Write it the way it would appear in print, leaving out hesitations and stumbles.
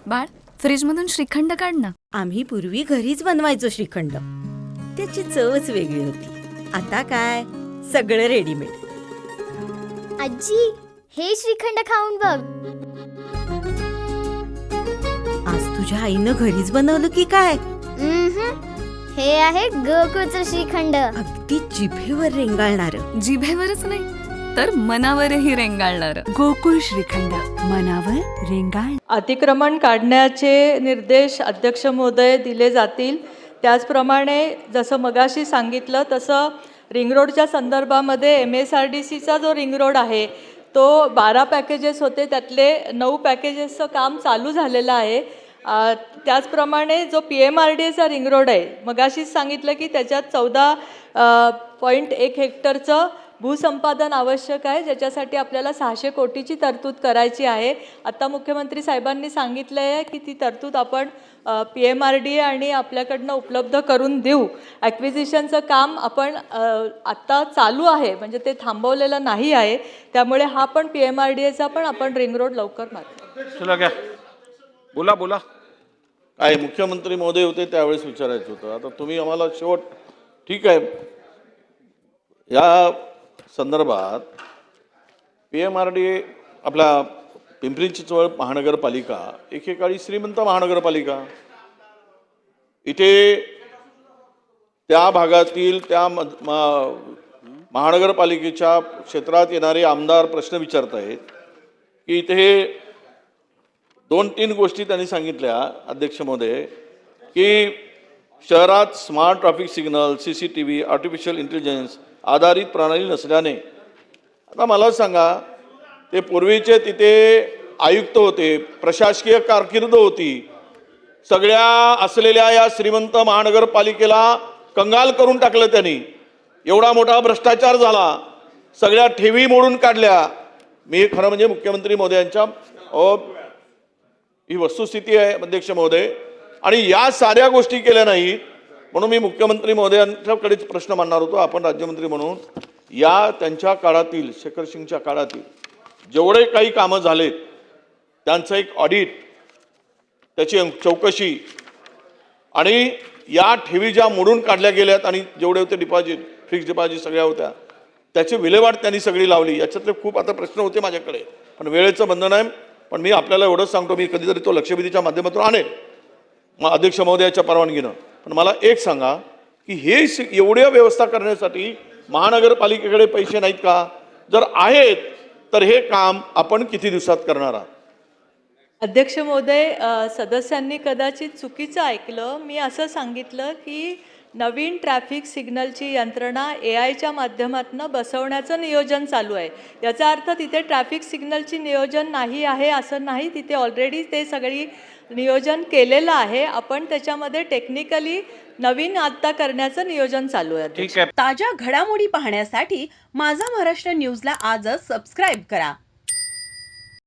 बाळ, फ्रीजमधून श्रीखंड काढ ना. आम्ही पूर्वी घरीच बनवायचो श्रीखंड. त्याची चवच वेगळी होती. आता काय सगळं रेडीमेड. आजी, हे श्रीखंड खाऊन बघ. आज तुझ्या आईनं घरीच बनवलं की काय? हे आहे गोकुळचं श्रीखंड. अगदी जिभेवर रेंगाळणार. जिभेवरच नाही तर मनावरही रेंगाळणार. गोकुळ श्रीखंड, मनावर रेंगाळ. अतिक्रमण काढण्याचे निर्देश अध्यक्ष महोदय दिले जातील. त्याचप्रमाणे जसं मगाशी सांगितलं तसं रिंग रोडच्या संदर्भामध्ये MSRDCचा जो रिंग रोड आहे तो 12 पॅकेजेस होते, त्यातले 9 पॅकेजेसचं काम चालू झालेलं आहे. त्याचप्रमाणे जो PMRDAचा रिंग रोड आहे, मगाशीच सांगितलं की त्याच्यात 14.1 हेक्टरचं भूसंपादन आवश्यक आहे, ज्याच्यासाठी आपल्याला 600 कोटीची तरतूद करायची आहे. आता मुख्यमंत्री साहेबांनी सांगितलं आहे की ती तरतूद आपण PMRDA आणि आपल्याकडनं उपलब्ध करून देऊ. ॲक्विजिशनचं काम आपण आत्ता चालू आहे, म्हणजे ते थांबवलेलं नाही आहे. त्यामुळे हा पण PMRDAचा पण आपण रिंग रोड लवकर मारू. चला घ्या, बोला बोला. काय मुख्यमंत्री महोदय होते त्यावेळेस विचारायचं होतं. आता तुम्ही आम्हाला शेवट ठीक आहे. या संदर्भात PMRDA आपला पिंपरी चिंचवड महानगरपालिका एकेकाळी श्रीमंत महानगरपालिका, इथे त्या भागातील त्या महानगरपालिकेच्या क्षेत्रात येणारे आमदार प्रश्न विचारत आहेत की इथे 2-3 गोष्टी त्यांनी सांगितल्या अध्यक्ष महोदय, की शहरात smart traffic signal, CCTV, artificial intelligence आधारित प्रणाली नसल्याने. आता मला सांगा, ते पूर्वीचे तिथे आयुक्त होते, प्रशासकीय कारकीर्द होती, सगळ्या असलेल्या या श्रीमंत महानगरपालिकेला कंगाल करून टाकलं त्यांनी. एवढा मोठा भ्रष्टाचार झाला, सगळ्या ठेवी मोडून काढल्या. मी खरं म्हणजे मुख्यमंत्री महोदयांच्या ही वस्तुस्थिती आहे अध्यक्ष महोदय, आणि या साऱ्या गोष्टी केल्या नाहीत. म्हणून मी मुख्यमंत्री महोदयांच्याकडेच प्रश्न मांडणार होतो. आपण राज्यमंत्री म्हणून या त्यांच्या काळातील, शेखर सिंगच्या काळातील जेवढे काही कामं झालेत त्यांचं एक ऑडिट, त्याची चौकशी, आणि या ठेवी ज्या मोडून काढल्या गेल्यात आणि जेवढे होते डिपॉझिट, फिक्स डिपॉझिट सगळ्या होत्या, त्याची विल्हेवाट त्यांनी सगळी लावली. याच्यातले खूप आता प्रश्न होते माझ्याकडे, पण वेळेचं बंधन आहे. पण मी आपल्याला एवढंच सांगतो, मी कधीतरी तो लक्षवेधीच्या माध्यमातून आणेल मग अध्यक्ष महोदयाच्या परवानगीनं. पण मला एक सांगा की हे एवढ्या व्यवस्था करण्यासाठी महानगरपालिकेकडे पैसे नाहीत का? जर आहेत तर हे काम आपण किती दिवसात करणार आहात? अध्यक्ष महोदय, सदस्यांनी कदाचित चुकीचं ऐकलं. मी असं सांगितलं की नवीन ट्रॅफिक सिग्नलची यंत्रणा AIच्या माध्यमातून बसवण्याचं नियोजन चालू आहे. याचा अर्थ तिथे ट्रॅफिक सिग्नलची नियोजन नाही आहे असं नाही. तिथे ऑलरेडी ते सगळी नियोजन केलेलं आहे. आपण त्याच्यामध्ये टेक्निकली नवीन आत्ता करण्याचं नियोजन चालू आहे. ठीक आहे. ताज्या घडामोडी पाहण्यासाठी माझा महाराष्ट्र न्यूजला आजच सबस्क्राईब करा.